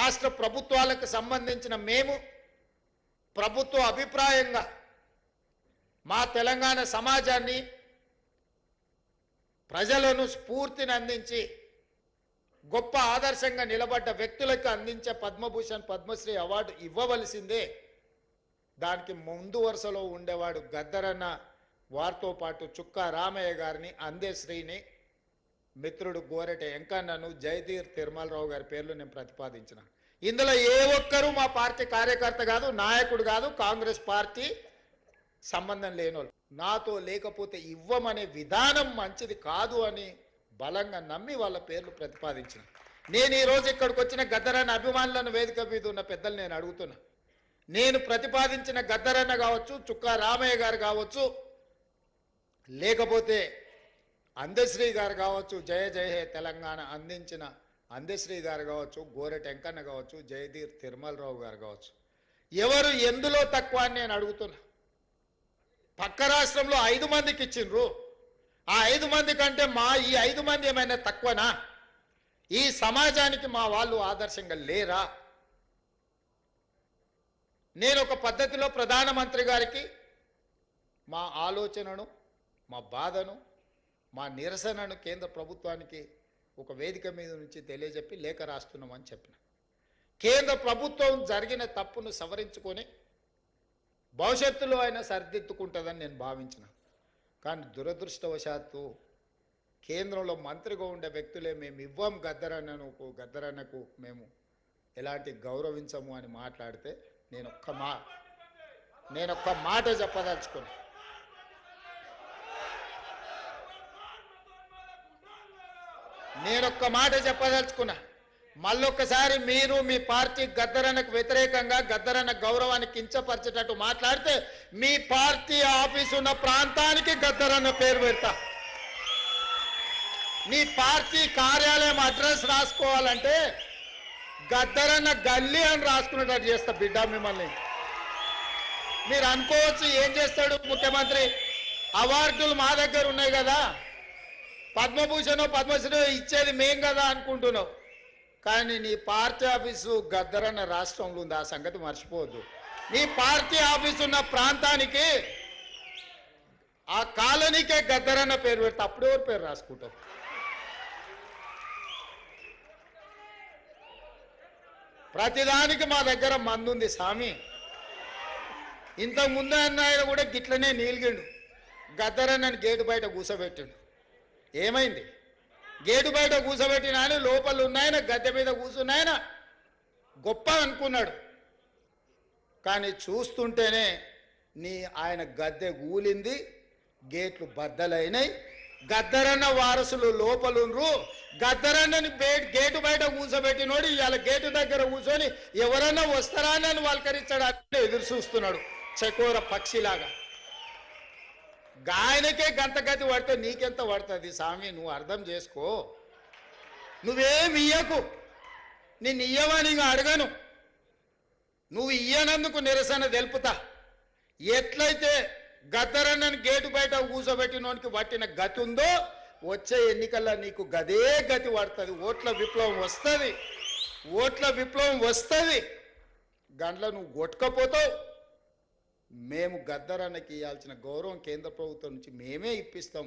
రాష్ట్ర ప్రభుత్వాలకు సంబంధించిన మేము ప్రభుత్వ అభిప్రాయంగా మా తెలంగాణ సమాజాన్ని ప్రజలను స్ఫూర్తిని అందించి గొప్ప ఆదర్శంగా నిలబడ్డ వ్యక్తులకు అందించే పద్మభూషణ్ పద్మశ్రీ అవార్డు ఇవ్వవలసిందే. దానికి ముందు వరుసలో ఉండేవాడు గద్దరన్న, వారితో పాటు చుక్కా రామయ్య గారిని, అందశ్రీని, మిత్రుడు గోరెట వెంకన్నను, జయధీర్ తిరుమలరావు గారి పేర్లు నేను ప్రతిపాదించిన. ఇందులో ఏ ఒక్కరూ మా పార్టీ కార్యకర్త కాదు, నాయకుడు కాదు, కాంగ్రెస్ పార్టీ సంబంధం లేనోళ్ళు. నాతో లేకపోతే ఇవ్వమనే విధానం మంచిది కాదు అని బలంగా నమ్మి వాళ్ళ పేర్లు ప్రతిపాదించిన. నేను ఈరోజు ఇక్కడికి వచ్చిన గద్దరన్న అభిమానులను వేదిక మీద ఉన్న పెద్దలు నేను అడుగుతున్నా, నేను ప్రతిపాదించిన గద్దరన్న కావచ్చు, చుక్కా రామయ్య గారు కావచ్చు, లేకపోతే అందశ్రీ గారు కావచ్చు, జయ జయ హే తెలంగాణ అందించిన అందశ్రీ గారు కావచ్చు, గోరెట వెంకన్న కావచ్చు, జయధీర్ తిరుమలరావు గారు కావచ్చు, ఎవరు ఎందులో తక్కువ అని నేను అడుగుతున్నా. పక్క రాష్ట్రంలో 5 మందికి ఇచ్చిండ్రు. ఆ 5 మంది కంటే ఈ 5 మంది ఏమైనా తక్కువనా? ఈ సమాజానికి మా వాళ్ళు ఆదర్శంగా లేరా? నేను ఒక పద్ధతిలో ప్రధానమంత్రి గారికి మా ఆలోచనను, మా బాధను, మా నిరసనను కేంద్ర ప్రభుత్వానికి ఒక వేదిక మీద నుంచి తెలియజెప్పి లేఖ రాస్తున్నామని చెప్పిన. కేంద్ర ప్రభుత్వం జరిగిన తప్పును సవరించుకొని భవిష్యత్తులో అయినా సరిదిద్దుకుంటుందని నేను భావించిన. కానీ దురదృష్టవశాత్తు కేంద్రంలో మంత్రిగా ఉండే వ్యక్తులే మేము ఇవ్వం గద్దరన్నకు మేము ఎలాంటి గౌరవించము అని మాట్లాడితే నేను ఒక్క మాట చెప్పదలుచుకున్నా. మళ్ళొక్కసారి మీరు మీ పార్టీ గద్దరన్నకు వ్యతిరేకంగా, గద్దరన్న గౌరవాన్ని కించపరిచేటట్టు మాట్లాడితే మీ పార్టీ ఆఫీసు ఉన్న ప్రాంతానికి గద్దరన్న పేరు పెడతా. మీ పార్టీ కార్యాలయం అడ్రస్ రాసుకోవాలంటే గద్దరన్న గల్లీ అని రాసుకునేటట్టు చేస్తా బిడ్డ మిమ్మల్ని. మీరు అనుకోవచ్చు ఏం చేస్తాడు ముఖ్యమంత్రి, అవార్డులు మా దగ్గర ఉన్నాయి కదా, పద్మభూషణ్ పద్మశ్రీ ఇచ్చేది మేం కదా అనుకుంటున్నావు. కానీ నీ పార్టీ ఆఫీసు గద్దరన్న రాష్ట్రంలో ఉంది, ఆ సంగతి మర్చిపోవద్దు. నీ పార్టీ ఆఫీసు ఉన్న ప్రాంతానికి, ఆ కాలనీకే గద్దరన్న పేరు పెడితే అప్పుడెవరు పేరు రాసుకుంటావు? ప్రతిదానికి మా దగ్గర మందుంది స్వామి. ఇంతకుముందు ఆయన కూడా గిట్లనే నీలిగిండు, గద్దరన్నని గేటు బయట కూసబెట్టిండు. ఏమైంది? గేటు బయట కూసబెట్టిన ఆయన లోపల ఉన్నాయన, గద్దె మీద కూర్చున్నాయన గొప్ప అనుకున్నాడు. కానీ చూస్తుంటేనే ఆయన గద్దె కూలింది, గేట్లు బద్దలైనాయి. గద్దరన్న వారసులు లోపలుండ్రు. గద్దరన్నని గేటు బయట కూర్చోబెట్టినోడు ఇవాళ గేటు దగ్గర కూర్చొని ఎవరన్నా వస్తారా అని వాళ్ళకరించడానికి ఎదురు చూస్తున్నాడు చకోర పక్షిలాగా. గాయనకే గంతగతి పడితే నీకెంత పడుతుంది స్వామి? నువ్వు అర్థం చేసుకో. నువ్వేమి ఇయ్యకు, నిన్ను ఇయ్యవని అడగను. నువ్వు ఇయ్యనందుకు నిరసన తెలుపుతా. ఎట్లయితే గద్దరన్నని గేటు బయట కూర్చోబెట్టినోనికి పట్టిన గతి ఉందో వచ్చే ఎన్నికల్లో నీకు గదే గతి పడుతుంది. ఓట్ల విప్లవం వస్తుంది. గంటలో నువ్వు కొట్టుకపోతావు. మేము గద్దరన్నకి ఇవ్వాల్సిన గౌరవం కేంద్ర ప్రభుత్వం నుంచి మేమే ఇప్పిస్తాం.